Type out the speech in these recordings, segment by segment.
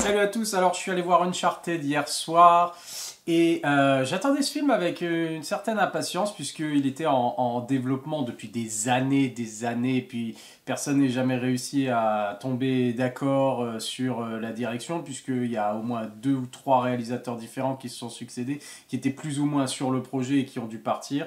Salut à tous, alors je suis allé voir Uncharted hier soir et j'attendais ce film avec une certaine impatience puisqu'il était en développement depuis des années et puis personne n'est jamais réussi à tomber d'accord sur la direction puisqu'il y a au moins 2 ou 3 réalisateurs différents qui se sont succédés, qui étaient plus ou moins sur le projet et qui ont dû partir.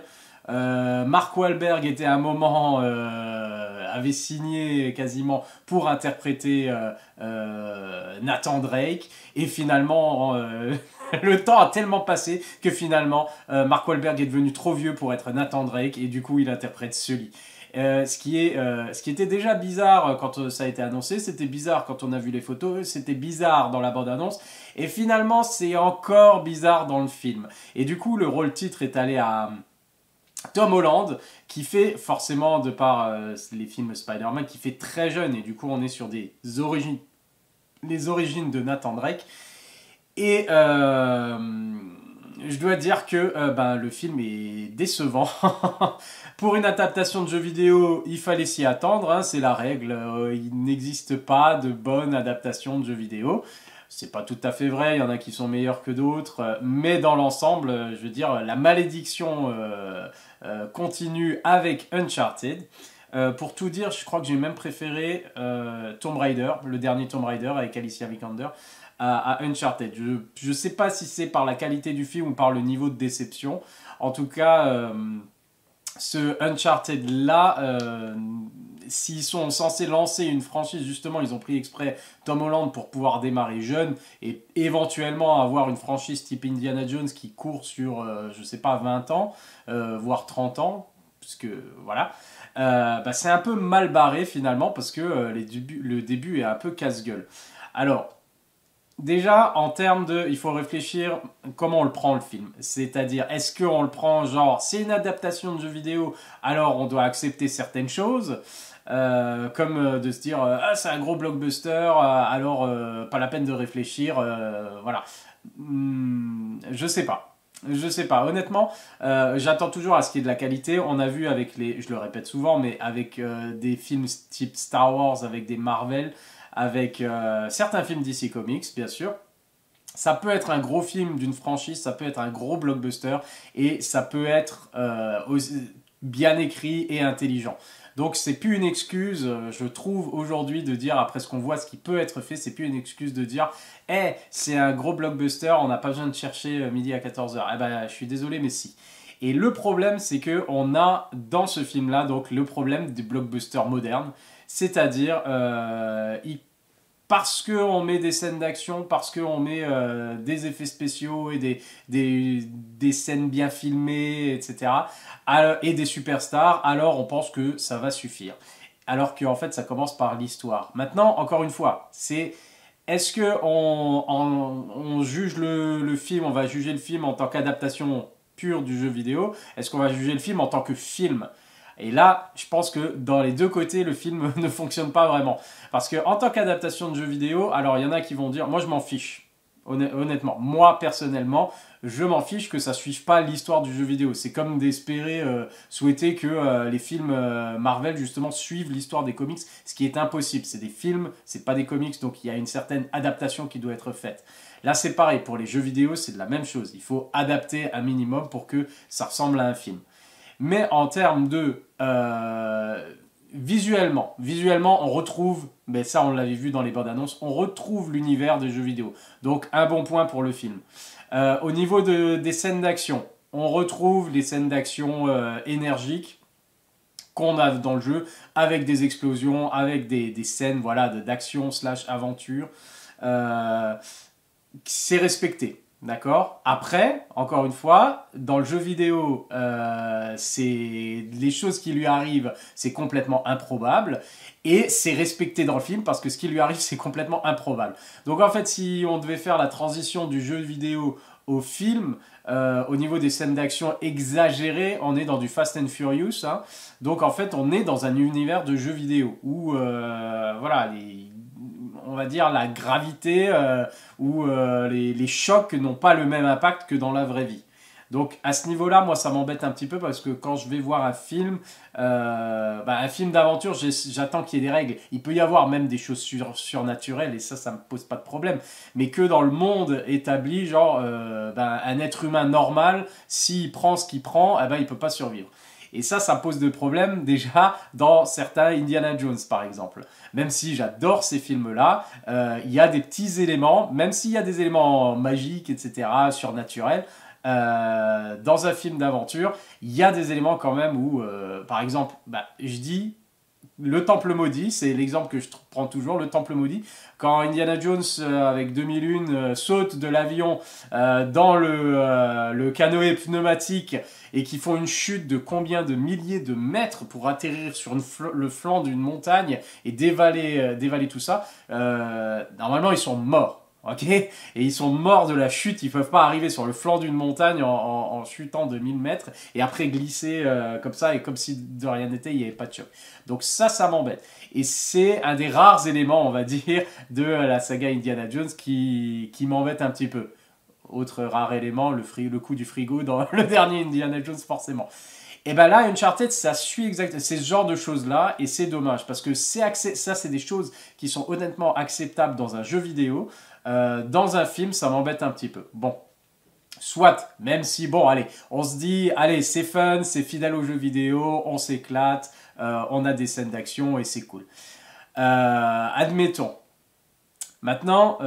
Mark Wahlberg était à un moment avait signé quasiment pour interpréter Nathan Drake et finalement le temps a tellement passé que finalement Mark Wahlberg est devenu trop vieux pour être Nathan Drake et du coup il interprète Sully. Ce qui était déjà bizarre quand ça a été annoncé, c'était bizarre quand on a vu les photos, c'était bizarre dans la bande-annonce, et finalement c'est encore bizarre dans le film. Et du coup le rôle titre est allé à Tom Holland, qui fait forcément, de par les films Spider-Man, qui fait très jeune, et du coup on est sur les origines de Nathan Drake. Et je dois dire que le film est décevant. Pour une adaptation de jeu vidéo, il fallait s'y attendre, hein, c'est la règle. Il n'existe pas de bonne adaptation de jeu vidéo. C'est pas tout à fait vrai, il y en a qui sont meilleurs que d'autres, mais dans l'ensemble, je veux dire, la malédiction continue avec Uncharted. Pour tout dire, je crois que j'ai même préféré Tomb Raider, le dernier Tomb Raider avec Alicia Vikander, à Uncharted. Je ne sais pas si c'est par la qualité du film ou par le niveau de déception. En tout cas, ce Uncharted-là, s'ils sont censés lancer une franchise, justement, ils ont pris exprès Tom Holland pour pouvoir démarrer jeune et éventuellement avoir une franchise type Indiana Jones qui court sur, je sais pas, 20 ans, voire 30 ans, parce que, voilà. C'est un peu mal barré finalement parce que le début est un peu casse-gueule. Alors, déjà, en termes de... Il faut réfléchir comment on le prend le film. C'est-à-dire, est-ce qu'on le prend genre, c'est une adaptation de jeu vidéo, alors on doit accepter certaines choses, comme de se dire, ah c'est un gros blockbuster, alors pas la peine de réfléchir, voilà. Je sais pas. Je sais pas, honnêtement, j'attends toujours à ce qu'il y ait de la qualité. On a vu avec je le répète souvent, mais avec des films type Star Wars, avec des Marvel, avec certains films DC Comics, bien sûr. Ça peut être un gros film d'une franchise, ça peut être un gros blockbuster, et ça peut être bien écrit et intelligent. Donc c'est plus une excuse, je trouve aujourd'hui, de dire, après ce qu'on voit, ce qui peut être fait, c'est plus une excuse de dire hey, c'est un gros blockbuster, on n'a pas besoin de chercher midi à 14h. Eh ben, je suis désolé, mais si. Et le problème, c'est qu'on a dans ce film-là donc le problème des blockbusters modernes, c'est-à-dire parce qu'on met des scènes d'action, parce qu'on met des effets spéciaux et des scènes bien filmées, etc., et des superstars, alors on pense que ça va suffire. Alors qu'en fait, ça commence par l'histoire. Maintenant, encore une fois, c'est... Est-ce qu'on juge le film, on va juger le film en tant qu'adaptation pure du jeu vidéo? Est-ce qu'on va juger le film en tant que film? Et là, je pense que dans les deux côtés, le film ne fonctionne pas vraiment. Parce qu'en tant qu'adaptation de jeu vidéo, alors il y en a qui vont dire, moi je m'en fiche. Honnêtement, moi personnellement, je m'en fiche que ça ne suive pas l'histoire du jeu vidéo. C'est comme d'espérer, souhaiter que les films Marvel justement suivent l'histoire des comics, ce qui est impossible. C'est des films, c'est pas des comics, donc il y a une certaine adaptation qui doit être faite. Là c'est pareil, pour les jeux vidéo c'est de la même chose. Il faut adapter un minimum pour que ça ressemble à un film. Mais en termes de visuellement, on retrouve, mais ça on l'avait vu dans les bandes annonces, on retrouve l'univers des jeux vidéo. Donc un bon point pour le film. Au niveau des scènes d'action, on retrouve les scènes d'action énergiques qu'on a dans le jeu, avec des explosions, avec des scènes voilà, d'action slash aventure. C'est respecté. D'accord. Après, encore une fois, dans le jeu vidéo, c'est les choses qui lui arrivent, c'est complètement improbable. Et c'est respecté dans le film parce que ce qui lui arrive, c'est complètement improbable. Donc en fait, si on devait faire la transition du jeu vidéo au film, au niveau des scènes d'action exagérées, on est dans du Fast and Furious. Hein. Donc en fait, on est dans un univers de jeux vidéo où, voilà, on va dire la gravité ou les chocs n'ont pas le même impact que dans la vraie vie. Donc à ce niveau-là, moi ça m'embête un petit peu parce que quand je vais voir un film d'aventure, j'attends qu'il y ait des règles. Il peut y avoir même des choses surnaturelles et ça me pose pas de problème. Mais que dans le monde établi, genre un être humain normal, s'il prend ce qu'il prend, eh ben, il peut pas survivre. Et ça pose de problèmes déjà dans certains Indiana Jones par exemple. Même si j'adore ces films-là, il y a des petits éléments, même s'il y a des éléments magiques, etc., surnaturels, dans un film d'aventure, il y a des éléments quand même où, par exemple, je dis le Temple Maudit, c'est l'exemple que je prends toujours, le Temple Maudit. Quand Indiana Jones, avec 2001, saute de l'avion dans le canoë pneumatique et qui font une chute de combien de milliers de mètres pour atterrir sur le flanc d'une montagne et dévaler tout ça, normalement ils sont morts. Ok, et ils sont morts de la chute, ils peuvent pas arriver sur le flanc d'une montagne en chutant de 1000 mètres et après glisser comme ça et comme si de rien n'était, il n'y avait pas de choc. Donc ça m'embête. Et c'est un des rares éléments, on va dire, de la saga Indiana Jones qui m'embête un petit peu. Autre rare élément, le coup du frigo dans le dernier Indiana Jones forcément. Et ben là, Uncharted, ça suit exactement, c'est ce genre de choses-là, et c'est dommage, parce que ça, c'est des choses qui sont honnêtement acceptables dans un jeu vidéo. Dans un film, ça m'embête un petit peu. Bon, soit, même si, bon, allez, on se dit, allez, c'est fun, c'est fidèle au jeu vidéo, on s'éclate, on a des scènes d'action et c'est cool. Admettons. Maintenant,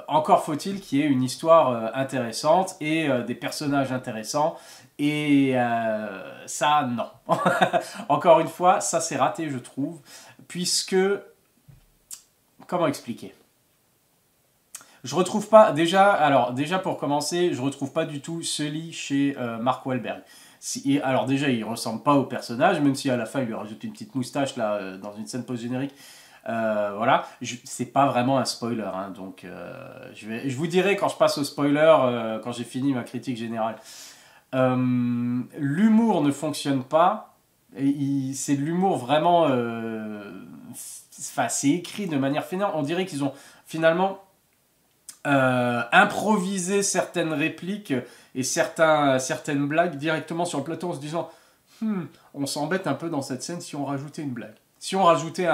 encore faut-il qu'il y ait une histoire intéressante et des personnages intéressants. Et ça, non. Encore une fois, ça c'est raté, je trouve. Puisque, comment expliquer? Je retrouve pas, déjà pour commencer, je retrouve pas du tout Sully chez Mark Wahlberg. Alors déjà, il ressemble pas au personnage, même si à la fin, il lui rajoute une petite moustache là, dans une scène post-générique. Voilà, c'est pas vraiment un spoiler, hein, donc je vous dirai quand je passe au spoiler, quand j'ai fini ma critique générale. L'humour ne fonctionne pas, c'est de l'humour vraiment... c'est écrit de manière fainéante, on dirait qu'ils ont finalement improvisé certaines répliques et certaines blagues directement sur le plateau en se disant on s'embête un peu dans cette scène si on rajoutait une blague. Si on rajoutait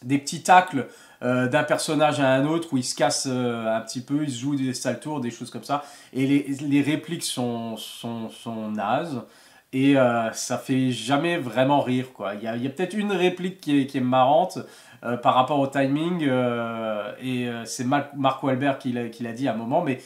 des petits tacles d'un personnage à un autre où il se casse un petit peu, il se joue des sales tours, des choses comme ça. Et les répliques sont nazes. Et ça fait jamais vraiment rire, quoi. Il y a peut-être une réplique qui est marrante par rapport au timing. C'est Mark Wahlberg qui l'a dit à un moment. Mais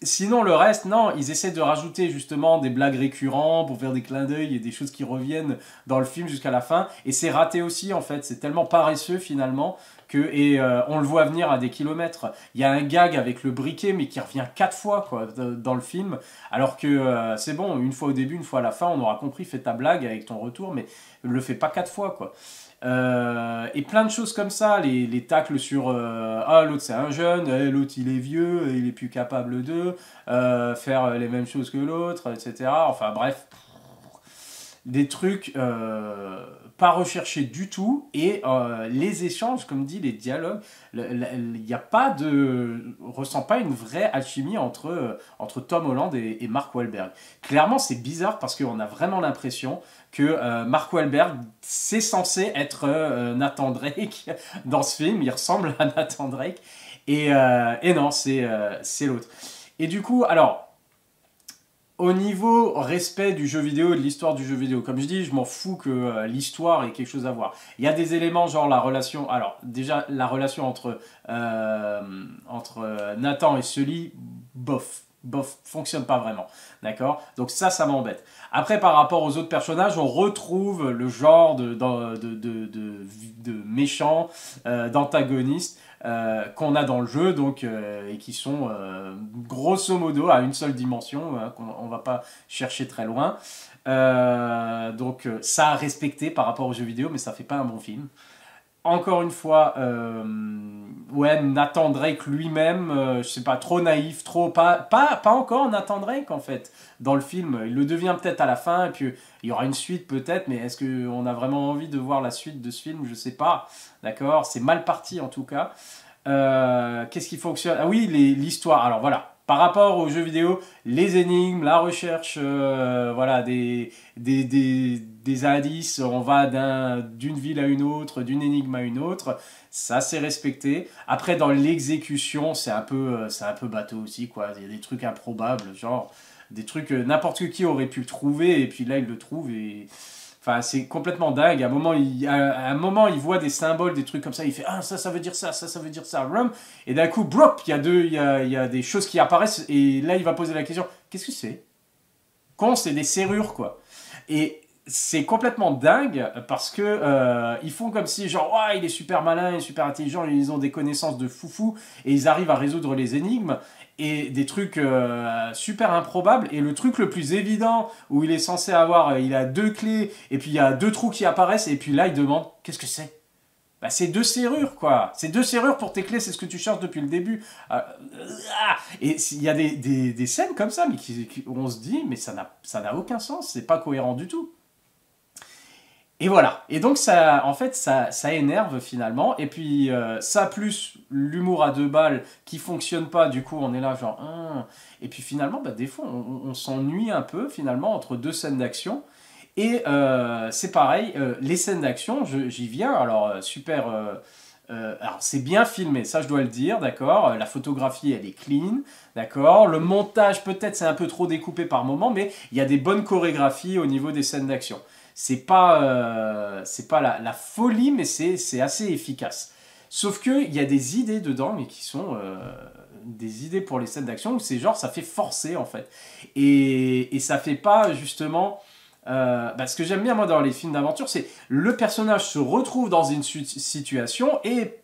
sinon, le reste, non, ils essaient de rajouter justement des blagues récurrentes pour faire des clins d'œil et des choses qui reviennent dans le film jusqu'à la fin. Et c'est raté aussi, en fait. C'est tellement paresseux, finalement, on le voit venir à des kilomètres. Il y a un gag avec le briquet, mais qui revient 4 fois, quoi, dans le film. Alors que c'est bon, une fois au début, une fois à la fin, on aura compris, fais ta blague avec ton retour, mais ne le fais pas 4 fois, quoi. Et plein de choses comme ça, les tacles sur ah l'autre c'est un jeune, l'autre il est vieux, il est plus capable de faire les mêmes choses que l'autre, etc. Enfin bref, des trucs pas recherchés du tout et les échanges, comme dit, les dialogues, il n'y a pas ressent pas une vraie alchimie entre Tom Holland et Mark Wahlberg. Clairement, c'est bizarre parce qu'on a vraiment l'impression que Mark Wahlberg, c'est censé être Nathan Drake dans ce film, il ressemble à Nathan Drake, et non, c'est l'autre. Et du coup, alors, au niveau respect du jeu vidéo et de l'histoire du jeu vidéo, comme je dis, je m'en fous que l'histoire ait quelque chose à voir. Il y a des éléments genre la relation... Alors, déjà, la relation entre Nathan et Sully, bof, fonctionne pas vraiment. D'accord? Donc ça m'embête. Après, par rapport aux autres personnages, on retrouve le genre de méchants, d'antagonistes qu'on a dans le jeu, donc, et qui sont grosso modo à une seule dimension, qu'on va pas chercher très loin. Donc ça a respecté par rapport aux jeux vidéo, mais ça fait pas un bon film. Encore une fois, ouais, Nathan Drake lui-même, je sais pas, trop naïf, pas encore Nathan Drake en fait dans le film. Il le devient peut-être à la fin, et puis il y aura une suite peut-être, mais est-ce qu'on a vraiment envie de voir la suite de ce film? Je sais pas, d'accord, c'est mal parti en tout cas. Qu'est-ce qui fonctionne? Ah oui, l'histoire. Alors voilà, par rapport aux jeux vidéo, les énigmes, la recherche, voilà, des indices, on va d'une ville à une autre, d'une énigme à une autre, ça c'est respecté. Après, dans l'exécution, c'est un peu bateau aussi, quoi. Il y a des trucs improbables, genre des trucs n'importe qui aurait pu le trouver, et puis là il le trouve et... Enfin, c'est complètement dingue. À un moment, il voit des symboles, des trucs comme ça. Il fait ah ça veut dire ça, ça veut dire ça. Rum. Et d'un coup, brop, il y a des choses qui apparaissent. Et là, il va poser la question qu'est-ce que c'est? Quand c'est des serrures quoi. Et c'est complètement dingue parce que ils font comme si genre ouais, il est super malin, il est super intelligent, ils ont des connaissances de foufou et ils arrivent à résoudre les énigmes et des trucs super improbables. Et le truc le plus évident où il est censé avoir, il a deux clés et puis il y a deux trous qui apparaissent et puis là il demande qu'est-ce que c'est? Bah, c'est deux serrures, quoi. C'est deux serrures pour tes clés, c'est ce que tu cherches depuis le début. Et il y a des scènes comme ça, mais où on se dit, mais ça n'a aucun sens, c'est pas cohérent du tout. Et voilà. Et donc, ça, en fait, ça énerve finalement. Et puis, ça plus l'humour à deux balles qui fonctionne pas, du coup, on est là, genre. Et puis finalement, bah, des fois, on s'ennuie un peu finalement entre deux scènes d'action. Et c'est pareil, les scènes d'action, j'y viens, alors super... alors c'est bien filmé, ça je dois le dire, d'accord. La photographie elle est clean, d'accord. Le montage peut-être c'est un peu trop découpé par moment, mais il y a des bonnes chorégraphies au niveau des scènes d'action. C'est pas la folie, mais c'est assez efficace. Sauf qu'il y a des idées dedans, mais qui sont des idées pour les scènes d'action où c'est genre ça fait forcer en fait. Et ça fait pas justement... bah, ce que j'aime bien moi dans les films d'aventure, c'est le personnage se retrouve dans une situation et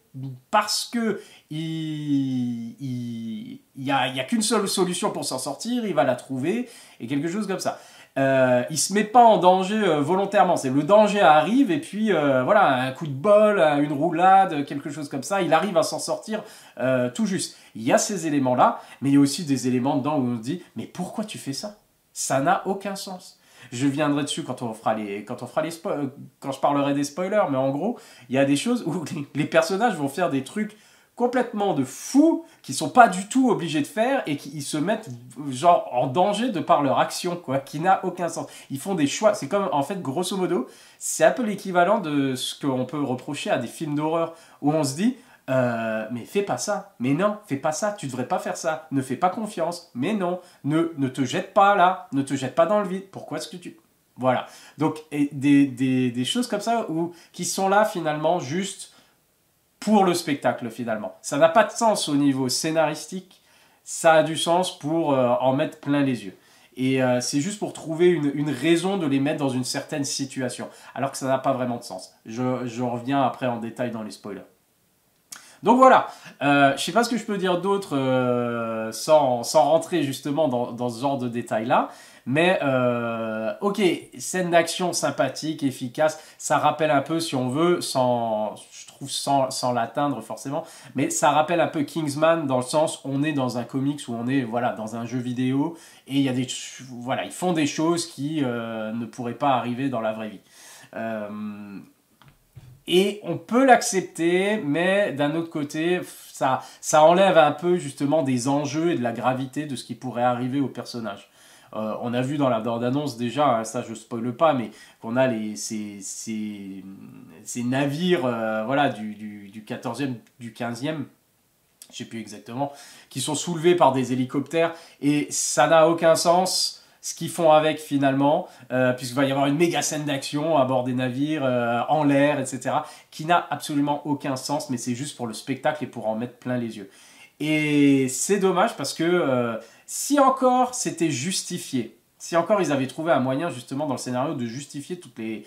parce que il y a qu'une seule solution pour s'en sortir, il va la trouver et quelque chose comme ça. Il se met pas en danger volontairement, c'est le danger arrive et puis voilà un coup de bol, une roulade, quelque chose comme ça, il arrive à s'en sortir tout juste. Il y a ces éléments là, mais il y a aussi des éléments dedans où on se dit mais pourquoi tu fais ça? Ça n'a aucun sens. Je viendrai dessus quand quand je parlerai des spoilers, mais en gros, il y a des choses où les personnages vont faire des trucs complètement de fous qui sont pas du tout obligés de faire et qui ils se mettent genre en danger de par leur action quoi, qui n'a aucun sens. Ils font des choix, c'est comme en fait grosso modo, c'est un peu l'équivalent de ce qu'on peut reprocher à des films d'horreur où on se dit mais fais pas ça, mais non, fais pas ça, tu devrais pas faire ça, ne fais pas confiance, mais non, ne te jette pas là, ne te jette pas dans le vide, pourquoi est-ce que tu... Voilà, donc des choses comme ça qui sont là finalement juste pour le spectacle finalement. Ça n'a pas de sens au niveau scénaristique, ça a du sens pour en mettre plein les yeux. Et c'est juste pour trouver une raison de les mettre dans une certaine situation, alors que ça n'a pas vraiment de sens. Je reviens après en détail dans les spoilers. Donc voilà, je sais pas ce que je peux dire d'autre sans rentrer justement dans ce genre de détails-là. Mais ok, scène d'action sympathique, efficace, ça rappelle un peu si on veut, je trouve sans l'atteindre forcément, mais ça rappelle un peu Kingsman dans le sens on est dans un comics où on est voilà, dans un jeu vidéo et il y a voilà, ils font des choses qui ne pourraient pas arriver dans la vraie vie. Et on peut l'accepter, mais d'un autre côté, ça enlève un peu justement des enjeux et de la gravité de ce qui pourrait arriver au personnage. On a vu dans la bande-annonce déjà, hein, ça je spoile pas, mais qu'on a ces navires voilà, du 14e, du 15e, je sais plus exactement, qui sont soulevés par des hélicoptères, et ça n'a aucun sens ce qu'ils font avec finalement, puisqu'il va y avoir une méga scène d'action à bord des navires, en l'air, etc., qui n'a absolument aucun sens, mais c'est juste pour le spectacle et pour en mettre plein les yeux. Et c'est dommage parce que si encore c'était justifié, si encore ils avaient trouvé un moyen justement dans le scénario de justifier toutes les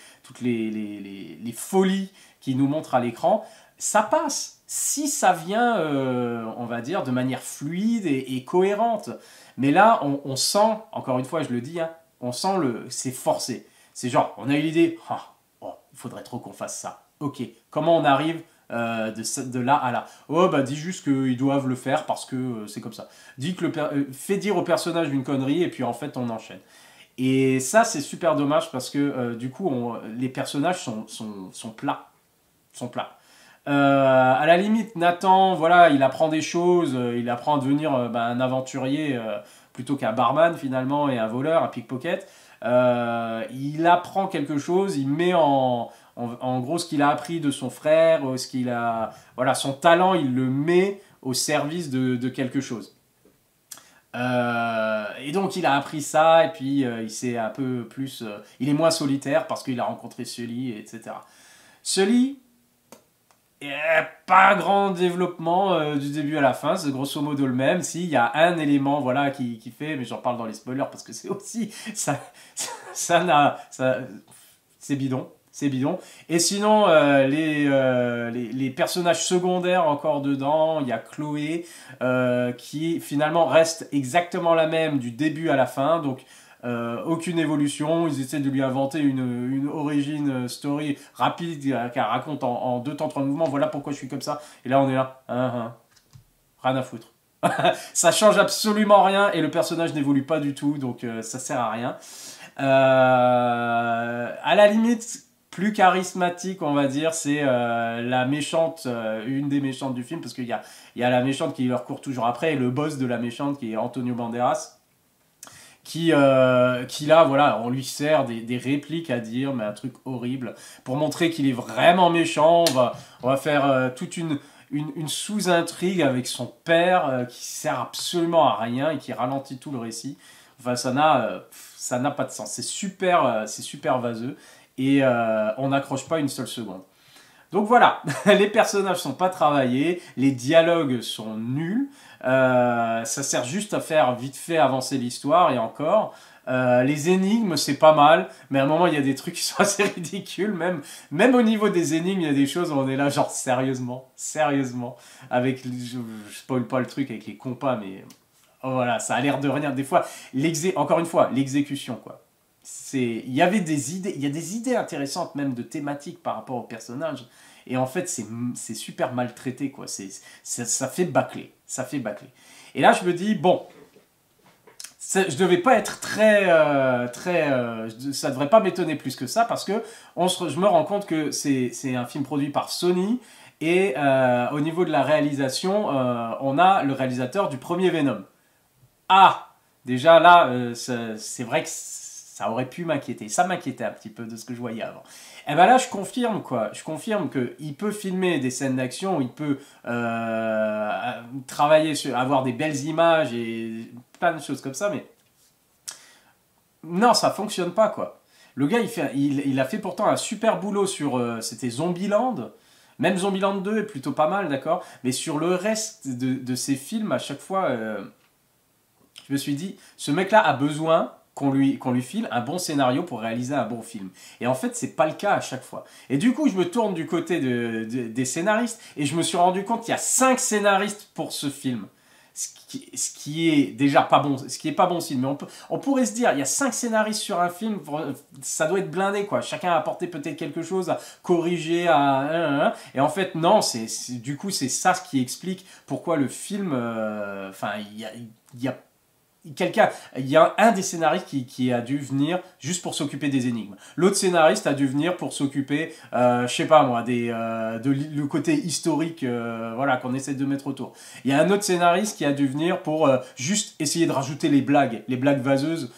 folies qu'ils nous montrent à l'écran, ça passe. Si ça vient, on va dire, de manière fluide et cohérente. Mais là, on sent, encore une fois, je le dis, hein, on sent c'est forcé. C'est genre, on a eu l'idée, oh, il faudrait trop qu'on fasse ça. Ok, comment on arrive de là à là? Oh, bah dis juste qu'ils doivent le faire parce que c'est comme ça. Dis que fais dire au personnage une connerie et puis en fait, on enchaîne. Et ça, c'est super dommage parce que du coup, les personnages sont plats. Sont plats. À la limite, Nathan, voilà, il apprend des choses, il apprend à devenir un aventurier plutôt qu'un barman finalement et un voleur, un pickpocket. Il apprend quelque chose, il met en gros ce qu'il a appris de son frère, ce qu'il a, voilà, son talent, il le met au service de quelque chose. Et donc il a appris ça, et puis il s'est un peu plus, il est moins solitaire parce qu'il a rencontré Sully, etc. Sully, pas grand développement du début à la fin, c'est grosso modo le même. S'il y a un élément voilà, qui fait, mais j'en parle dans les spoilers parce que c'est aussi. Ça, c'est bidon. C'est bidon. Et sinon, les personnages secondaires encore dedans, il y a Chloé qui finalement reste exactement la même du début à la fin. Donc, aucune évolution, ils essaient de lui inventer une origin story rapide qu'elle raconte en 2 temps 3 mouvements, voilà pourquoi je suis comme ça, et là on est là, rien à foutre. Ça change absolument rien et le personnage n'évolue pas du tout, donc ça sert à rien. À la limite, plus charismatique, on va dire, c'est la méchante, une des méchantes du film, parce qu'il y a la méchante qui leur court toujours après, et le boss de la méchante qui est Antonio Banderas, qui là, voilà, on lui sert des répliques à dire, mais un truc horrible, pour montrer qu'il est vraiment méchant. On va faire toute une sous-intrigue avec son père qui sert absolument à rien et qui ralentit tout le récit. Enfin, ça n'a pas de sens. C'est super vaseux et on n'accroche pas une seule seconde. Donc voilà, les personnages sont pas travaillés, les dialogues sont nuls, ça sert juste à faire vite fait avancer l'histoire et encore. Les énigmes, c'est pas mal, mais à un moment, il y a des trucs qui sont assez ridicules. Même au niveau des énigmes, il y a des choses où on est là, genre sérieusement. Avec, je spoil pas le truc avec les compas, mais oh, voilà, ça a l'air de rien. Des fois, encore une fois, l'exécution, quoi. Il y a des idées intéressantes même de thématiques par rapport aux personnages et en fait c'est super maltraité quoi, ça fait bâcler, et là je me dis bon, je devais pas être ça devrait pas m'étonner plus que ça parce que je me rends compte que c'est un film produit par Sony et au niveau de la réalisation on a le réalisateur du premier Venom. Déjà là c'est vrai que ça aurait pu m'inquiéter. Ça m'inquiétait un petit peu de ce que je voyais avant. Et ben là, je confirme quoi. Je confirme qu'il peut filmer des scènes d'action, il peut travailler sur, avoir des belles images et plein de choses comme ça, mais non, ça fonctionne pas quoi. Le gars, il a fait pourtant un super boulot sur, c'était Zombieland. Même Zombieland 2 est plutôt pas mal, d'accord. Mais sur le reste de ses films, à chaque fois, je me suis dit, ce mec-là a besoin qu'on lui file un bon scénario pour réaliser un bon film. Et en fait, c'est pas le cas à chaque fois. Et du coup, je me tourne du côté des scénaristes et je me suis rendu compte qu'il y a 5 scénaristes pour ce film. Ce qui est déjà pas bon, ce qui est pas bon signe. Mais on pourrait se dire, il y a 5 scénaristes sur un film, ça doit être blindé quoi. Chacun a apporté peut-être quelque chose à corriger, et en fait non, du coup c'est ça ce qui explique pourquoi le film, enfin il y a il y a un des scénaristes qui a dû venir juste pour s'occuper des énigmes. L'autre scénariste a dû venir pour s'occuper, je sais pas moi, le côté historique, voilà, qu'on essaie de mettre autour. Il y a un autre scénariste qui a dû venir pour juste essayer de rajouter les blagues vaseuses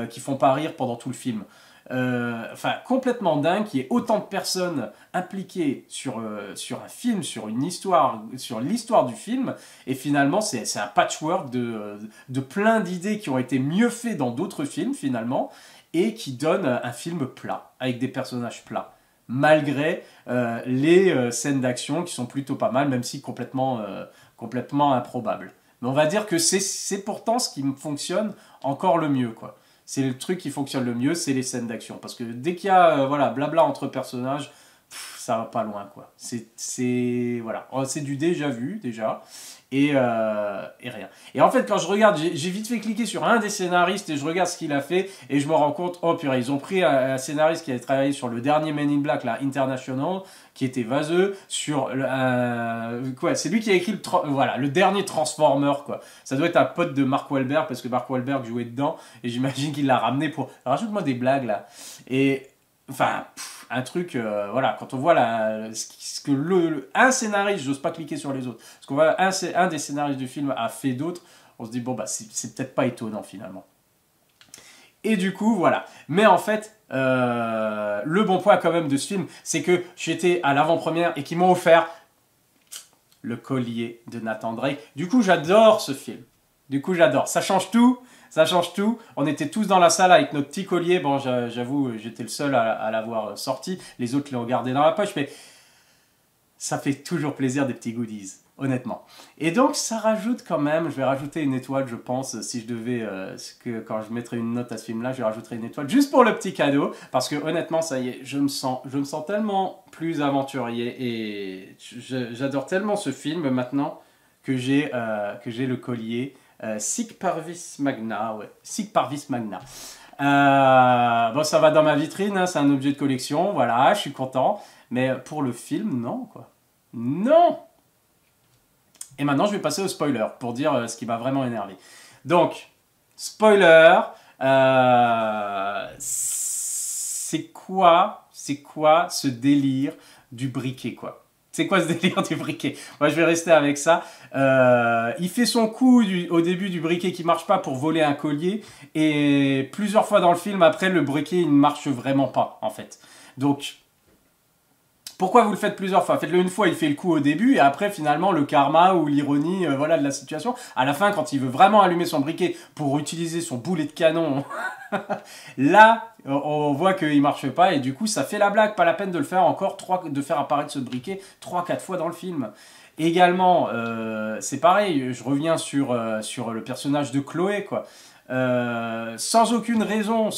qui font pas rire pendant tout le film. Enfin, complètement dingue qu'il y ait autant de personnes impliquées sur un film, sur une histoire, sur l'histoire du film, et finalement c'est un patchwork de plein d'idées qui ont été mieux faites dans d'autres films finalement, et qui donnent un film plat, avec des personnages plats, malgré les scènes d'action qui sont plutôt pas mal, même si complètement improbables. Mais on va dire que c'est pourtant ce qui fonctionne encore le mieux, quoi. C'est le truc qui fonctionne le mieux, c'est les scènes d'action. Parce que dès qu'il y a voilà, blabla entre personnages, ça va pas loin, quoi. Voilà. C'est du déjà vu, déjà. Et rien. Et en fait, quand je regarde, j'ai vite fait cliquer sur un des scénaristes et je regarde ce qu'il a fait et je me rends compte, oh purée, ils ont pris un scénariste qui avait travaillé sur le dernier Men in Black, là, International, qui était vaseux, sur quoi, c'est lui qui a écrit le dernier Transformer, quoi. Ça doit être un pote de Mark Wahlberg parce que Mark Wahlberg jouait dedans et j'imagine qu'il l'a ramené pour rajoute-moi des blagues là. Et Enfin, un truc, voilà, quand on voit ce que un scénariste, j'ose pas cliquer sur les autres, parce qu'on voit un des scénaristes du film a fait d'autres, on se dit, bon, bah, c'est peut-être pas étonnant finalement. Et du coup, voilà. Mais en fait, le bon point quand même de ce film, c'est que j'étais à l'avant-première et qu'ils m'ont offert le collier de Nathan Drake. Du coup, j'adore ce film. Du coup, j'adore. Ça change tout. Ça change tout. On était tous dans la salle avec notre petit collier. Bon, j'avoue, j'étais le seul à l'avoir sorti. Les autres l'ont gardé dans la poche. Mais ça fait toujours plaisir des petits goodies, honnêtement. Et donc, ça rajoute quand même, je vais rajouter une étoile, je pense, si je devais, quand je mettrais une note à ce film-là, je rajouterais une étoile, juste pour le petit cadeau, parce que honnêtement, ça y est, je me sens tellement plus aventurier, et j'adore tellement ce film maintenant, que j'ai le collier Sic Parvis Magna, ouais, Sic Parvis Magna. Bon, ça va dans ma vitrine, hein, c'est un objet de collection, voilà, je suis content. Mais pour le film, non, quoi. Non! Et maintenant, je vais passer au spoiler pour dire ce qui m'a vraiment énervé. Donc, spoiler, c'est quoi ce délire du briquet, quoi? C'est quoi ce délire du briquet? Moi, je vais rester avec ça. Il fait son coup au début du briquet qui marche pas pour voler un collier. Et plusieurs fois dans le film, après, le briquet, il ne marche vraiment pas, en fait. Donc, pourquoi vous le faites plusieurs fois? Faites-le une fois, il fait le coup au début, et après, finalement, le karma ou l'ironie voilà, de la situation. À la fin, quand il veut vraiment allumer son briquet pour utiliser son boulet de canon, là, on voit qu'il marche pas, et du coup, ça fait la blague. Pas la peine de le faire encore, de faire apparaître ce briquet 3-4 fois dans le film. Également, c'est pareil, je reviens sur le personnage de Chloé, quoi. Sans aucune raison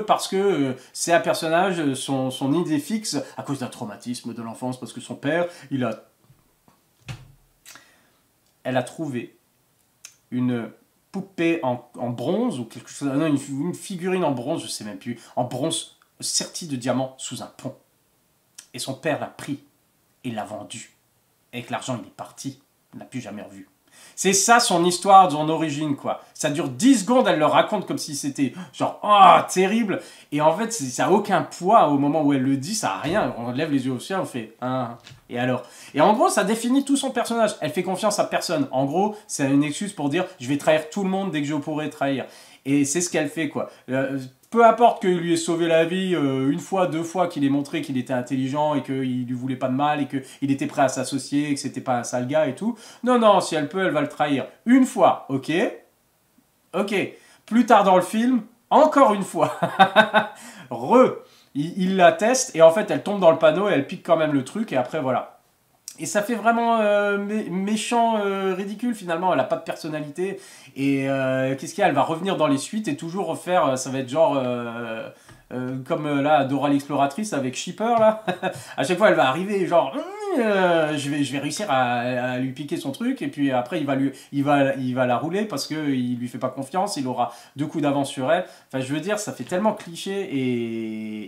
parce que c'est un personnage, son idée fixe, à cause d'un traumatisme de l'enfance, parce que son père, elle a trouvé une poupée en bronze, ou quelque chose, non, une figurine en bronze, je sais même plus, en bronze sertie de diamants sous un pont. Et son père l'a pris et l'a vendu. Et avec l'argent, il est parti, il n'a plus jamais revu. C'est ça son histoire, son origine, quoi. Ça dure 10 secondes, elle le raconte comme si c'était genre, oh, terrible. Et en fait, ça n'a aucun poids au moment où elle le dit, ça n'a rien. On lève les yeux au ciel, on fait, hein. Et alors? Et en gros, ça définit tout son personnage. Elle fait confiance à personne. En gros, c'est une excuse pour dire, je vais trahir tout le monde dès que je pourrai trahir. Et c'est ce qu'elle fait, quoi. Peu importe qu'il lui ait sauvé la vie une fois, 2 fois, qu'il ait montré qu'il était intelligent et qu'il lui voulait pas de mal et qu'il était prêt à s'associer et que c'était pas un sale gars et tout. Non, non, si elle peut, elle va le trahir. Une fois, ok. Ok. Plus tard dans le film, encore une fois. Il la teste et en fait, elle tombe dans le panneau et elle pique quand même le truc et après, voilà. Et ça fait vraiment méchant, ridicule finalement, elle n'a pas de personnalité. Et qu'est-ce qu'il y a? Elle va revenir dans les suites et toujours refaire, ça va être genre comme là Dora l'exploratrice avec Shipper là. À chaque fois elle va arriver genre je vais réussir à lui piquer son truc et puis après il va la rouler parce qu'il lui fait pas confiance, il aura 2 coups d'avance sur elle. Enfin je veux dire ça fait tellement cliché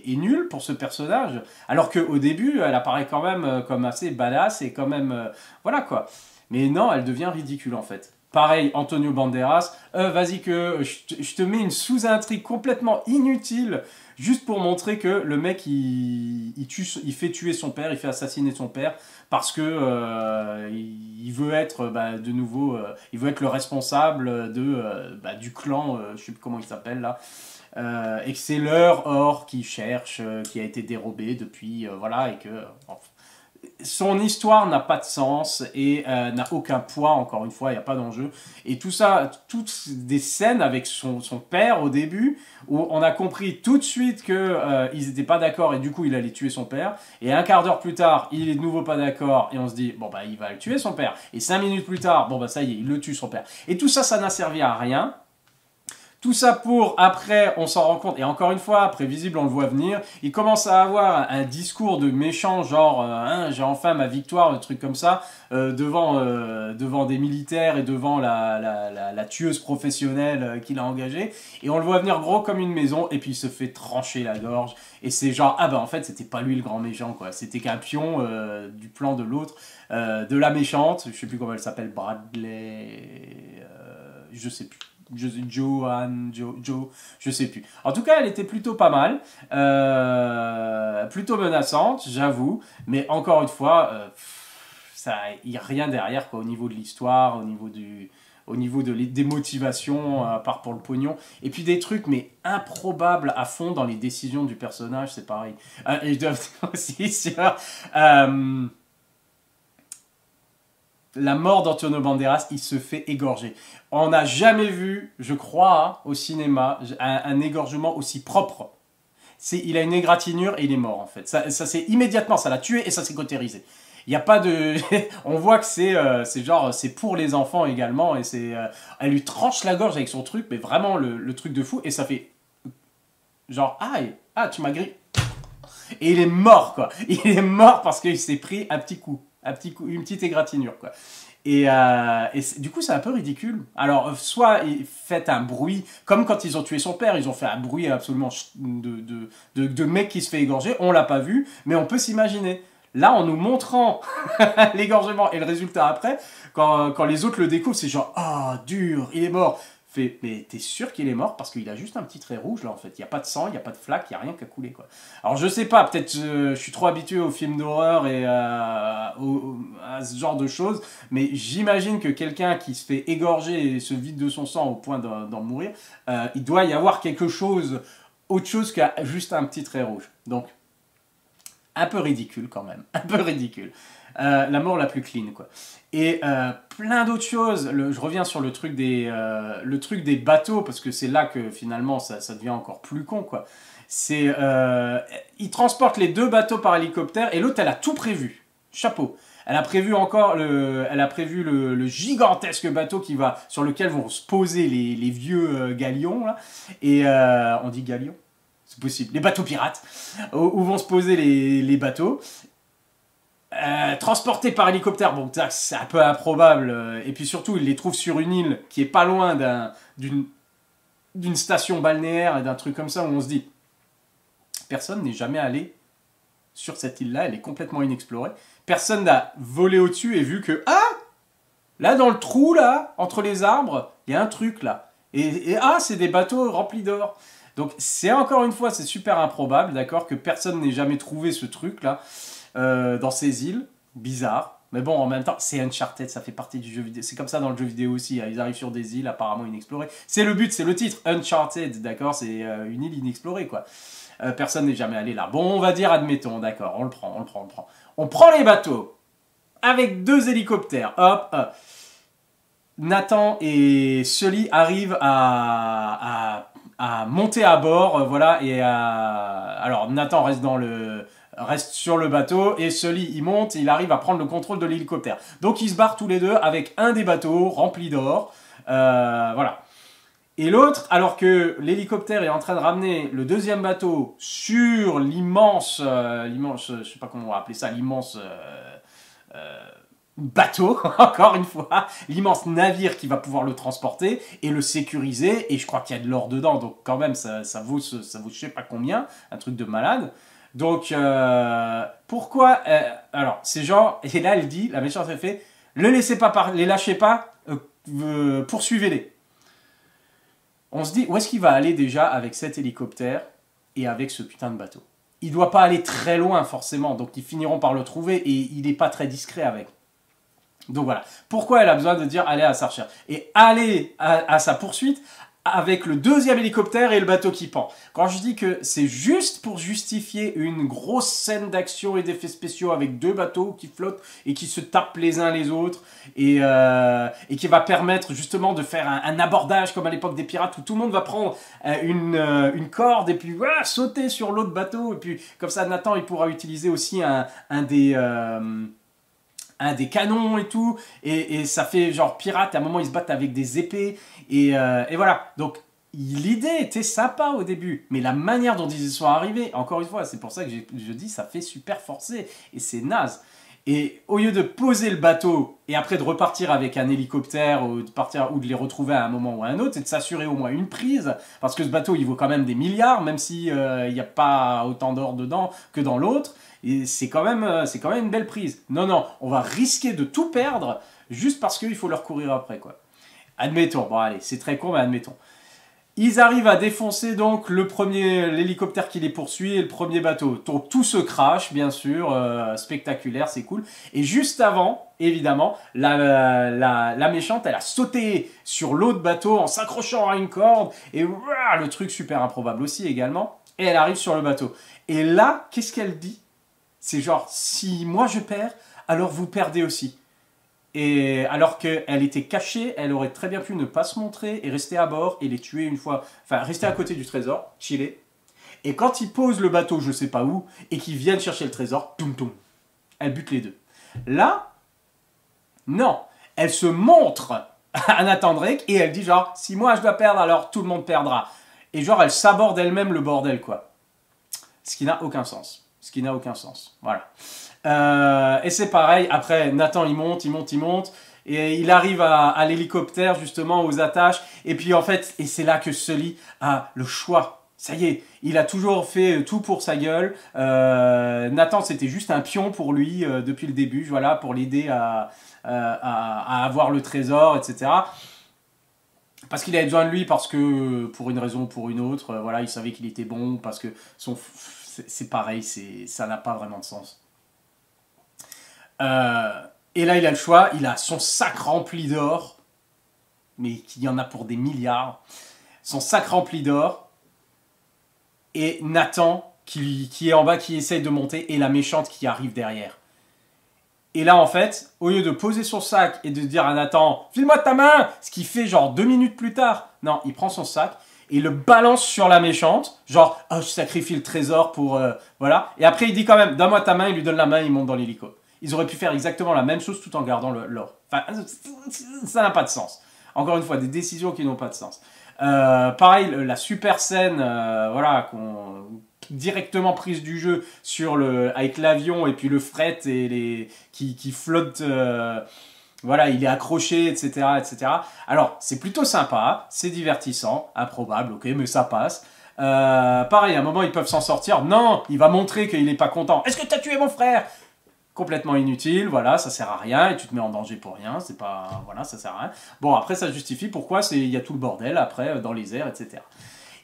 et nul pour ce personnage alors qu'au début elle apparaît quand même comme assez badass et quand même voilà quoi. Mais non elle devient ridicule en fait. Pareil, Antonio Banderas, vas-y que je te mets une sous-intrigue complètement inutile, juste pour montrer que le mec, il fait tuer son père, il fait assassiner son père, parce que il veut être, de nouveau, il veut être le responsable du clan, je sais plus comment il s'appelle là, et que c'est leur or qu'il cherche, qui a été dérobé depuis, voilà, et que... son histoire n'a pas de sens et n'a aucun poids, encore une fois, il n'y a pas d'enjeu. Et tout ça, toutes des scènes avec son père au début, où on a compris tout de suite qu'ils n'étaient pas d'accord et du coup il allait tuer son père. Et un quart d'heure plus tard, il est de nouveau pas d'accord et on se dit, bon bah il va le tuer son père. Et 5 minutes plus tard, bon bah ça y est, il le tue son père. Et tout ça, ça n'a servi à rien. Tout ça pour, après, on s'en rend compte, et encore une fois, prévisible, on le voit venir, il commence à avoir un discours de méchant, genre, j'ai enfin ma victoire, un truc comme ça, devant des militaires et devant la tueuse professionnelle qu'il a engagée, et on le voit venir gros comme une maison, et puis il se fait trancher la gorge, et c'est genre, ah bah en fait, c'était pas lui le grand méchant, quoi, c'était qu'un pion du plan de l'autre, de la méchante, je sais plus comment elle s'appelle, Bradley, je sais plus. Joe, je sais plus. En tout cas, elle était plutôt pas mal, plutôt menaçante, j'avoue. Mais encore une fois, il n'y a rien derrière quoi, au niveau de l'histoire, au niveau des motivations, à part pour le pognon. Et puis des trucs, mais improbables à fond dans les décisions du personnage, c'est pareil. Et je dois dire aussi sur la mort d'Antonio Banderas, il se fait égorger. On n'a jamais vu, je crois, hein, au cinéma, un égorgement aussi propre. Il a une égratignure et il est mort en fait. Ça c'est immédiatement, ça l'a tué et ça s'est cautérisé. Il n'y a pas de... On voit que c'est genre, c'est pour les enfants également. Et elle lui tranche la gorge avec son truc, mais vraiment le truc de fou. Et ça fait genre, tu m'as grillé. Et il est mort, quoi. Il est mort parce qu'il s'est pris un petit coup, une petite égratignure, quoi. Et du coup, c'est un peu ridicule. Alors, soit faites un bruit, comme quand ils ont tué son père, ils ont fait un bruit absolument de mec qui se fait égorger. On l'a pas vu, mais on peut s'imaginer. Là, en nous montrant l'égorgement et le résultat après, quand les autres le découvrent, c'est genre, dur, il est mort. Mais t'es sûr qu'il est mort parce qu'il a juste un petit trait rouge là en fait. Il n'y a pas de sang, il n'y a pas de flaque, il n'y a rien qui a coulé quoi. Alors je sais pas, peut-être je suis trop habitué aux films d'horreur et à ce genre de choses, mais j'imagine que quelqu'un qui se fait égorger et se vide de son sang au point d'en mourir, il doit y avoir quelque chose, autre chose qu'à juste un petit trait rouge. Donc, un peu ridicule quand même, un peu ridicule. La mort la plus clean quoi. Et plein d'autres choses. Je reviens sur le truc des bateaux parce que c'est là que finalement ça devient encore plus con quoi. Ils transportent les deux bateaux par hélicoptère et l'autre elle a tout prévu. Chapeau. Elle a prévu le gigantesque bateau sur lequel vont se poser les vieux galions là. Et on dit galions? C'est possible. Les bateaux pirates où vont se poser les bateaux. Transportés par hélicoptère, bon, c'est un peu improbable. Et puis surtout, ils les trouvent sur une île qui est pas loin d'une station balnéaire et d'un truc comme ça où on se dit personne n'est jamais allé sur cette île-là, elle est complètement inexplorée. Personne n'a volé au-dessus et vu que là dans le trou là, entre les arbres, il y a un truc là. Et c'est des bateaux remplis d'or. Donc c'est encore une fois, c'est super improbable, d'accord, que personne n'ait jamais trouvé ce truc là. Dans ces îles, bizarre. Mais bon, en même temps, c'est Uncharted, ça fait partie du jeu vidéo. C'est comme ça dans le jeu vidéo aussi. Ils arrivent sur des îles apparemment inexplorées. C'est le but, c'est le titre, Uncharted, d'accord. C'est une île inexplorée, quoi. Personne n'est jamais allé là. Bon, on va dire, admettons, d'accord, on le prend. On prend les bateaux avec 2 hélicoptères. Hop. Nathan et Sully arrivent à monter à bord, voilà. Et alors, Nathan reste sur le bateau et Sully il monte et il arrive à prendre le contrôle de l'hélicoptère. Donc ils se barrent tous les deux avec un des bateaux rempli d'or. Voilà. Et l'autre, alors que l'hélicoptère est en train de ramener le deuxième bateau sur l'immense, je sais pas comment on va appeler ça, l'immense bateau, encore une fois, l'immense navire qui va pouvoir le transporter et le sécuriser. Et je crois qu'il y a de l'or dedans, donc quand même ça vaut je sais pas combien, un truc de malade. Donc, pourquoi alors, ces gens, et là, elle dit, la méchante, elle fait, les lâchez pas, poursuivez-les. On se dit, où est-ce qu'il va aller déjà avec cet hélicoptère et avec ce putain de bateau? Il doit pas aller très loin, forcément, donc ils finiront par le trouver et il n'est pas très discret avec. Donc voilà, pourquoi elle a besoin de dire allez à sa recherche et aller à sa poursuite avec le deuxième hélicoptère et le bateau qui pend. Quand je dis que c'est juste pour justifier une grosse scène d'action et d'effets spéciaux avec 2 bateaux qui flottent et qui se tapent les uns les autres et qui va permettre justement de faire un abordage comme à l'époque des pirates où tout le monde va prendre une corde et puis sauter sur l'autre bateau et puis comme ça Nathan il pourra utiliser aussi un des canons et tout, et ça fait genre pirate, à un moment ils se battent avec des épées, et voilà, donc l'idée était sympa au début, mais la manière dont ils y sont arrivés, encore une fois, c'est pour ça que je dis ça fait super forcé, et c'est naze. Et au lieu de poser le bateau et après de repartir avec un hélicoptère ou de les retrouver à un moment ou à un autre, et de s'assurer au moins une prise, parce que ce bateau il vaut quand même des milliards, même si il n'y a pas autant d'or dedans que dans l'autre, et c'est quand même une belle prise. Non, on va risquer de tout perdre juste parce qu'il faut leur courir après quoi. Admettons, bon allez, c'est très court, mais admettons. Ils arrivent à défoncer donc l'hélicoptère qui les poursuit et le premier bateau. Donc tout se crache, bien sûr, spectaculaire, c'est cool. Et juste avant, évidemment, la méchante, elle a sauté sur l'autre bateau en s'accrochant à une corde. Et ouah, le truc super improbable aussi également. Et elle arrive sur le bateau. Et là, qu'est-ce qu'elle dit? C'est genre, si moi je perds, alors vous perdez aussi. Et alors qu'elle était cachée, elle aurait très bien pu ne pas se montrer et rester à bord et les tuer une fois. Enfin, rester à côté du trésor, chiller. Et quand ils posent le bateau, je sais pas où, et qu'ils viennent chercher le trésor, toum toum, elle bute les deux. Là, non, elle se montre à Nathan Drake et elle dit genre, si moi je dois perdre, alors tout le monde perdra. Et genre, elle s'aborde elle-même le bordel, quoi. Ce qui n'a aucun sens. Ce qui n'a aucun sens. Voilà. Et c'est pareil, après Nathan il monte, et il arrive à l'hélicoptère justement, aux attaches, et puis en fait, et c'est là que Sully a le choix. Ça y est, il a toujours fait tout pour sa gueule. Nathan c'était juste un pion pour lui depuis le début, voilà, pour l'aider à avoir le trésor, etc. Parce qu'il avait besoin de lui, parce que pour une raison ou pour une autre, voilà, il savait qu'il était bon, parce que c'est pareil, ça n'a pas vraiment de sens. Et là, il a le choix. Il a son sac rempli d'or. Mais qu'il y en a pour des milliards. Son sac rempli d'or. Et Nathan, qui est en bas, qui essaye de monter. Et la méchante qui arrive derrière. Et là, en fait, au lieu de poser son sac et de dire à Nathan, file-moi ta main, ce qu'il fait genre 2 minutes plus tard. Non, il prend son sac et il le balance sur la méchante. Genre, oh, je sacrifie le trésor pour... voilà. Et après, il dit quand même, donne-moi ta main. Il lui donne la main, il monte dans l'hélico. Ils auraient pu faire exactement la même chose tout en gardant l'or. Enfin, ça n'a pas de sens. Encore une fois, des décisions qui n'ont pas de sens. Pareil, la super scène, voilà, directement prise du jeu avec l'avion et puis le fret et qui flotte. Voilà, il est accroché, etc., etc. Alors, c'est plutôt sympa, c'est divertissant, improbable, ok, mais ça passe. Pareil, à un moment, ils peuvent s'en sortir. Non, il va montrer qu'il n'est pas content. Est-ce que tu as tué mon frère? Complètement inutile, voilà, ça sert à rien et tu te mets en danger pour rien, c'est pas, voilà, ça sert à rien. Bon, après ça justifie pourquoi il y a tout le bordel après dans les airs, etc.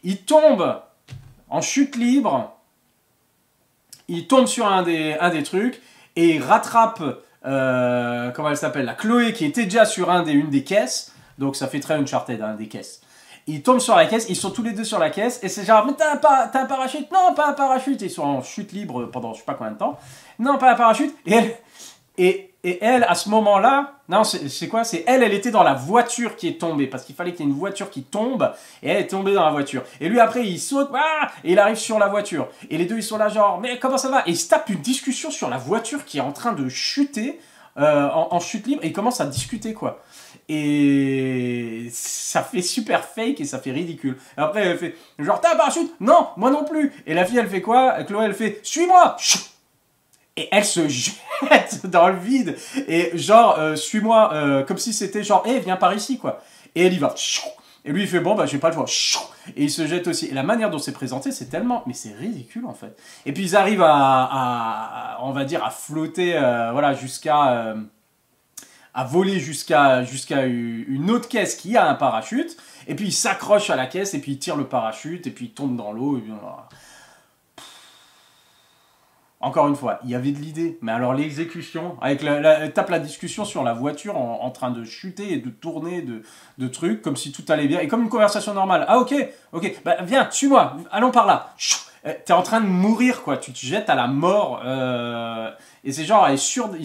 Il tombe en chute libre, il tombe sur un des trucs et il rattrape, comment elle s'appelle, la Chloé qui était déjà sur une des caisses, donc ça fait très Uncharted, des caisses. Ils tombent sur la caisse, ils sont tous les deux sur la caisse, et c'est genre, mais t'as un parachute? Non, pas un parachute. Et ils sont en chute libre pendant je sais pas combien de temps. Non, pas un parachute. Et elle, à ce moment-là, non, c'est quoi? C'est elle était dans la voiture qui est tombée, parce qu'il fallait qu'il y ait une voiture qui tombe, et elle est tombée dans la voiture. Et lui, après, il saute, et il arrive sur la voiture. Et les deux, ils sont là, genre, mais comment ça va? Et ils se tapent une discussion sur la voiture qui est en train de chuter, en chute libre, et ils commencent à discuter, quoi. Et ça fait super fake et ça fait ridicule. Après, elle fait genre, t'as un parachute? Non, moi non plus. Et la fille, elle fait quoi? Chloé, elle fait, suis-moi! Et elle se jette dans le vide. Et genre, suis-moi, comme si c'était genre, hé, viens par ici, quoi. Et elle y va. Et lui, il fait, bon, bah, j'ai pas le choix. Et il se jette aussi. Et la manière dont c'est présenté, c'est tellement... Mais c'est ridicule, en fait. Et puis, ils arrivent on va dire, à flotter, voilà, à voler jusqu'à une autre caisse qui a un parachute, et puis il s'accroche à la caisse, et puis il tire le parachute, et puis il tombe dans l'eau. Encore une fois, il y avait de l'idée, mais alors l'exécution, avec tape la discussion sur la voiture en train de chuter et de tourner de trucs, comme si tout allait bien, et comme une conversation normale. Ah ok, bah viens, suis-moi, allons par là. T'es en train de mourir, quoi, tu te jettes à la mort, et c'est genre, ils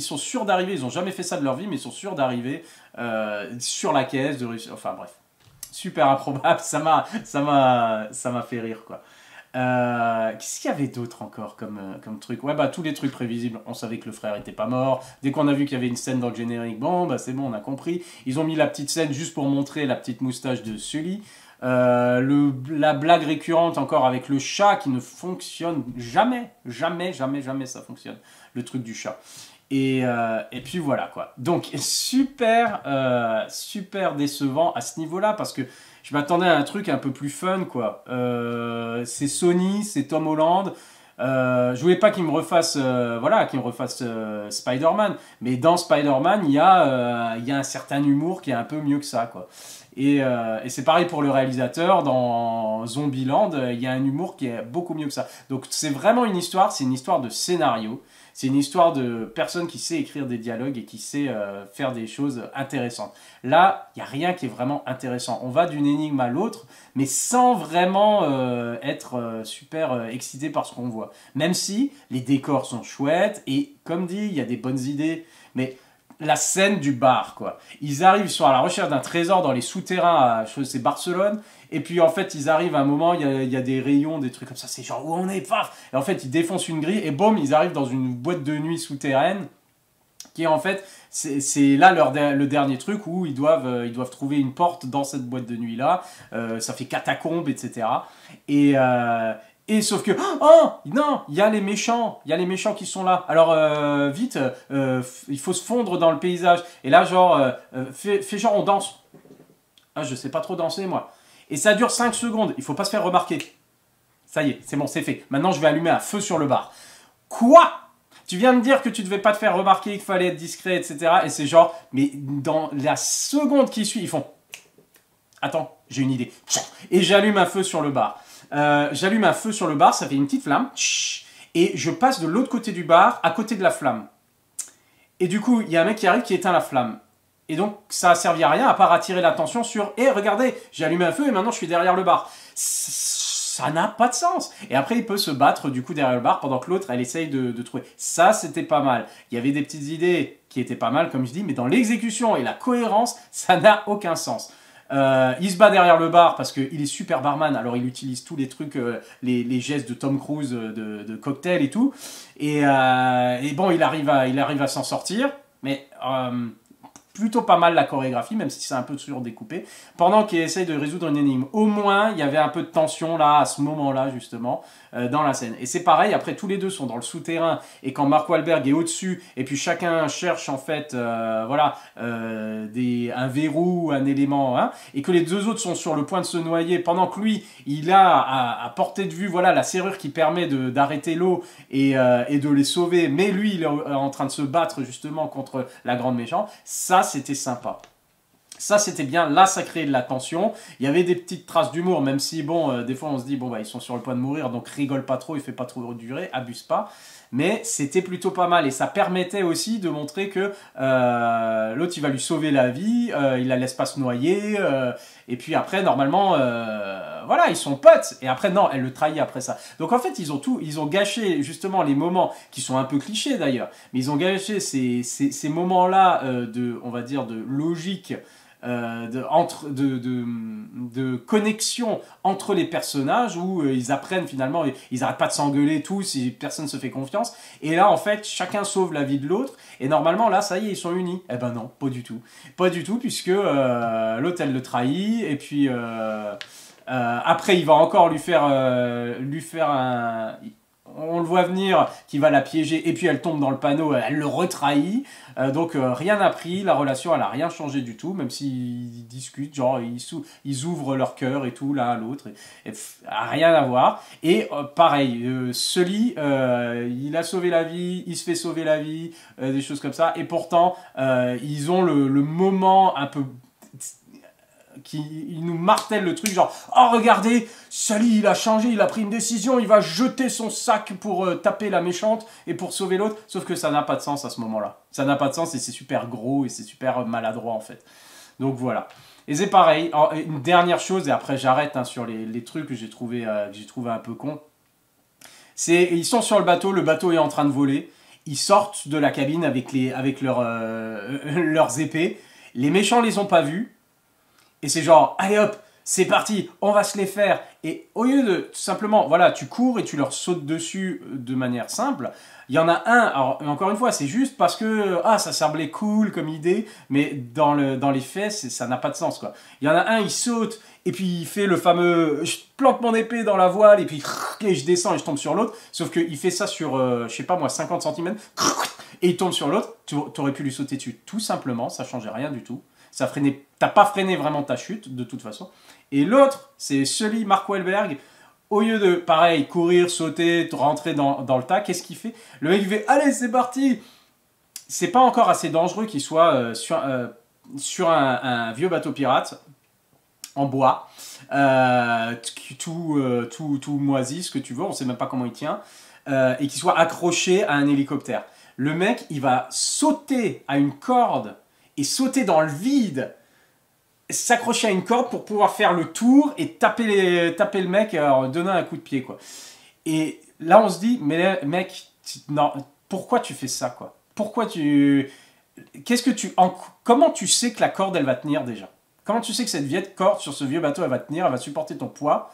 sont sûrs d'arriver, ils ont jamais fait ça de leur vie, mais ils sont sûrs d'arriver sur la caisse, de réussir, enfin bref, super improbable, ça m'a fait rire, quoi. Qu'est-ce qu'il y avait d'autre encore comme truc? Ouais, bah tous les trucs prévisibles. On savait que le frère était pas mort. Dès qu'on a vu qu'il y avait une scène dans le générique, bon, bah c'est bon, on a compris. Ils ont mis la petite scène juste pour montrer la petite moustache de Sully. La blague récurrente encore avec le chat qui ne fonctionne jamais. Jamais ça fonctionne. Le truc du chat. Et puis voilà, quoi. Donc super décevant à ce niveau-là, parce que je m'attendais à un truc un peu plus fun, quoi. C'est Sony, c'est Tom Holland. Je voulais pas qu'il me refasse, voilà, qu'il me refasse Spider-Man, mais dans Spider-Man, il y a un certain humour qui est un peu mieux que ça, quoi. Et c'est pareil pour le réalisateur, dans Zombieland, il y a un humour qui est beaucoup mieux que ça. Donc c'est vraiment une histoire, c'est une histoire de scénario, c'est une histoire de personne qui sait écrire des dialogues et qui sait faire des choses intéressantes. Là, il n'y a rien qui est vraiment intéressant. On va d'une énigme à l'autre, mais sans vraiment être super excité par ce qu'on voit. Même si les décors sont chouettes, et comme dit, il y a des bonnes idées, mais la scène du bar, quoi. Ils arrivent, ils sont à la recherche d'un trésor dans les souterrains, c'est Barcelone, et puis en fait, ils arrivent à un moment, il y a des rayons, des trucs comme ça, c'est genre où on est, paf. Et en fait, ils défoncent une grille, et boum, ils arrivent dans une boîte de nuit souterraine, qui est en fait, c'est là le dernier truc où ils doivent trouver une porte dans cette boîte de nuit-là, ça fait catacombe, etc. Et sauf que, oh non, il y a les méchants qui sont là. Alors vite, il faut se fondre dans le paysage. Et là, genre, fais genre on danse. Ah, je sais pas trop danser moi. Et ça dure 5 secondes, il faut pas se faire remarquer. Ça y est, c'est bon, c'est fait. Maintenant, je vais allumer un feu sur le bar. Quoi? Tu viens de dire que tu devais pas te faire remarquer, qu'il fallait être discret, etc. Et c'est genre, mais dans la seconde qui suit, ils font, attends, j'ai une idée. Et j'allume un feu sur le bar. J'allume un feu sur le bar, ça fait une petite flamme, et je passe de l'autre côté du bar, à côté de la flamme. Et du coup, il y a un mec qui arrive qui éteint la flamme. Et donc, ça a servi à rien à part attirer l'attention sur « Eh, regardez, j'ai allumé un feu et maintenant je suis derrière le bar. » Ça n'a pas de sens. Et après, il peut se battre du coup derrière le bar pendant que l'autre, elle essaye de trouver. Ça, c'était pas mal. Il y avait des petites idées qui étaient pas mal, comme je dis, mais dans l'exécution et la cohérence, ça n'a aucun sens. Il se bat derrière le bar parce qu'il est super barman, alors il utilise tous les trucs, les gestes de Tom Cruise de cocktail et tout. Et bon, il arrive à s'en sortir, mais plutôt pas mal la chorégraphie, même si c'est un peu surdécoupé, pendant qu'il essaye de résoudre une énigme. Au moins, il y avait un peu de tension là, à ce moment-là, justement, dans la scène. Et c'est pareil, après, tous les deux sont dans le souterrain, et quand Mark Wahlberg est au-dessus, et puis chacun cherche, en fait, voilà, un verrou, un élément, hein, et que les deux autres sont sur le point de se noyer, pendant que lui, il a à portée de vue, voilà, la serrure qui permet d'arrêter l'eau et de les sauver, mais lui, il est en train de se battre, justement, contre la grande méchante. Ça, c'était sympa. Ça, c'était bien. Là, ça créait de la tension. Il y avait des petites traces d'humour, même si, bon, des fois, on se dit, bon, bah, ils sont sur le point de mourir, donc rigole pas trop, il fait pas trop durer, abuse pas. Mais c'était plutôt pas mal. Et ça permettait aussi de montrer que l'autre, il va lui sauver la vie, il la laisse pas se noyer. Et puis après, normalement, voilà, ils sont potes. Et après, non, elle le trahit après ça. Donc en fait, ils ont gâché justement les moments qui sont un peu clichés d'ailleurs. Mais ils ont gâché ces moments-là on va dire, de logique, de connexion entre les personnages où ils apprennent finalement, ils n'arrêtent pas de s'engueuler tous, et personne ne se fait confiance. Et là, en fait, chacun sauve la vie de l'autre. Et normalement, là, ça y est, ils sont unis. Eh ben non, pas du tout. Pas du tout, puisque l'autre, elle le trahit. Et puis, après, il va encore lui faire un... On le voit venir, qui va la piéger, et puis elle tombe dans le panneau, elle le retrahit. Donc rien n'a pris, la relation elle a rien changé du tout, même s'ils discutent, genre ils ouvrent leur cœur et tout l'un à l'autre, et rien à voir. Et pareil, Sully, il a sauvé la vie, il se fait sauver la vie, des choses comme ça, et pourtant ils ont le moment un peu il nous martèle le truc genre oh regardez Sully il a changé, il a pris une décision, il va jeter son sac pour taper la méchante et pour sauver l'autre, sauf que ça n'a pas de sens à ce moment là, ça n'a pas de sens et c'est super gros et c'est super maladroit en fait. Donc voilà, et c'est pareil. Alors, une dernière chose et après j'arrête hein, sur les trucs que j'ai trouvé un peu con, c'est ils sont sur le bateau est en train de voler, ils sortent de la cabine avec leurs épées, les méchants les ont pas vus. Et c'est genre, allez hop, c'est parti, on va se les faire. Et au lieu de tout simplement, voilà, tu cours et tu leur sautes dessus de manière simple, il y en a un, alors encore une fois, c'est juste parce que, ça semblait cool comme idée, mais dans les faits, ça n'a pas de sens, quoi. Il y en a un, il saute, et puis il fait le fameux, je plante mon épée dans la voile, et puis et je descends et je tombe sur l'autre, sauf qu'il fait ça sur, je sais pas moi, 50 cm, et il tombe sur l'autre, tu aurais pu lui sauter dessus, tout simplement, ça changeait rien du tout. T'as pas freiné vraiment ta chute, de toute façon. Et l'autre, c'est Sully, Mark Wahlberg. Au lieu de, pareil, courir, sauter, rentrer dans le tas, qu'est-ce qu'il fait? Le mec il fait, allez, c'est parti! C'est pas encore assez dangereux qu'il soit sur un vieux bateau pirate en bois, tout moisi, ce que tu veux, on sait même pas comment il tient, et qu'il soit accroché à un hélicoptère. Le mec, il va sauter à une corde et sauter dans le vide, s'accrocher à une corde pour pouvoir faire le tour et taper le mec en donnant un coup de pied, quoi. Et là, on se dit, mais mec, non, pourquoi tu fais ça, quoi? Pourquoi tu... Comment tu sais que la corde, elle va tenir déjà? Comment tu sais que cette vieille corde sur ce vieux bateau, elle va tenir, elle va supporter ton poids?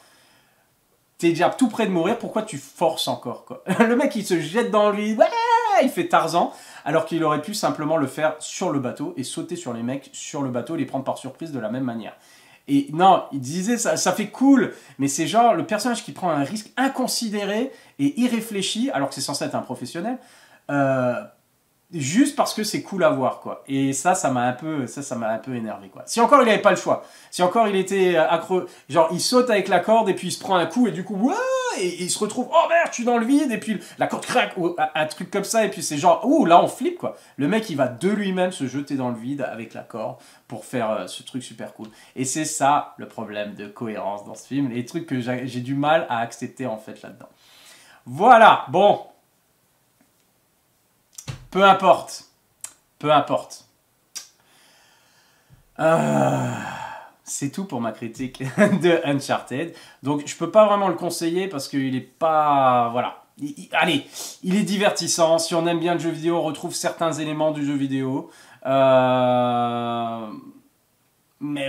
T'es déjà tout près de mourir, pourquoi tu forces encore, quoi? Le mec, il se jette dans le vide, ouais, il fait Tarzan, alors qu'il aurait pu simplement le faire sur le bateau et sauter sur les mecs sur le bateau et les prendre par surprise de la même manière. Et non, il disait, ça fait cool, mais c'est genre le personnage qui prend un risque inconsidéré et irréfléchi, alors que c'est censé être un professionnel, juste parce que c'est cool à voir, quoi. Et ça m'a un peu énervé, quoi. Si encore il avait pas le choix, si encore il était accro, genre il saute avec la corde et puis il se prend un coup et du coup, ouais, et il se retrouve, oh merde, je suis dans le vide et puis la corde craque, ou un truc comme ça et puis c'est genre, ouh, là on flippe, quoi. Le mec il va de lui-même se jeter dans le vide avec la corde pour faire ce truc super cool. Et c'est ça le problème de cohérence dans ce film, les trucs que j'ai du mal à accepter en fait là-dedans. Voilà, bon. Peu importe. Peu importe. C'est tout pour ma critique de Uncharted. Donc je peux pas vraiment le conseiller parce qu'il est pas... Voilà. Allez, il est divertissant. Si on aime bien le jeu vidéo, on retrouve certains éléments du jeu vidéo. Mais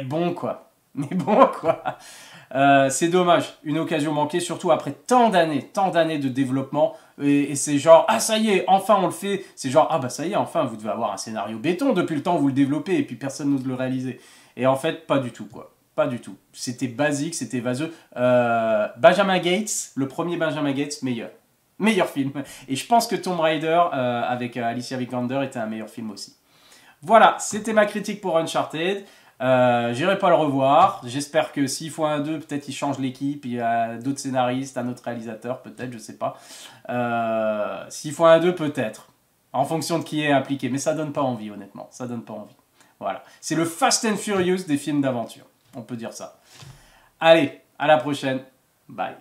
bon quoi. Mais bon quoi. C'est dommage, une occasion manquée, surtout après tant d'années de développement. Et c'est genre, ah ça y est, enfin on le fait. C'est genre, ah bah ça y est, enfin vous devez avoir un scénario béton depuis le temps où vous le développez et puis personne n'ose le réaliser. Et en fait, pas du tout quoi. Pas du tout. C'était basique, c'était vaseux. Benjamin Gates, le premier Benjamin Gates, meilleur. Meilleur film. Et je pense que Tomb Raider avec Alicia Vikander était un meilleur film aussi. Voilà, c'était ma critique pour Uncharted. J'irai pas le revoir. J'espère que s'il faut un 2, peut-être il change l'équipe. Il y a d'autres scénaristes, un autre réalisateur, peut-être, je sais pas. S'il faut un 2, peut-être. En fonction de qui est impliqué. Mais ça donne pas envie, honnêtement. Ça donne pas envie. Voilà. C'est le Fast and Furious des films d'aventure. On peut dire ça. Allez, à la prochaine. Bye.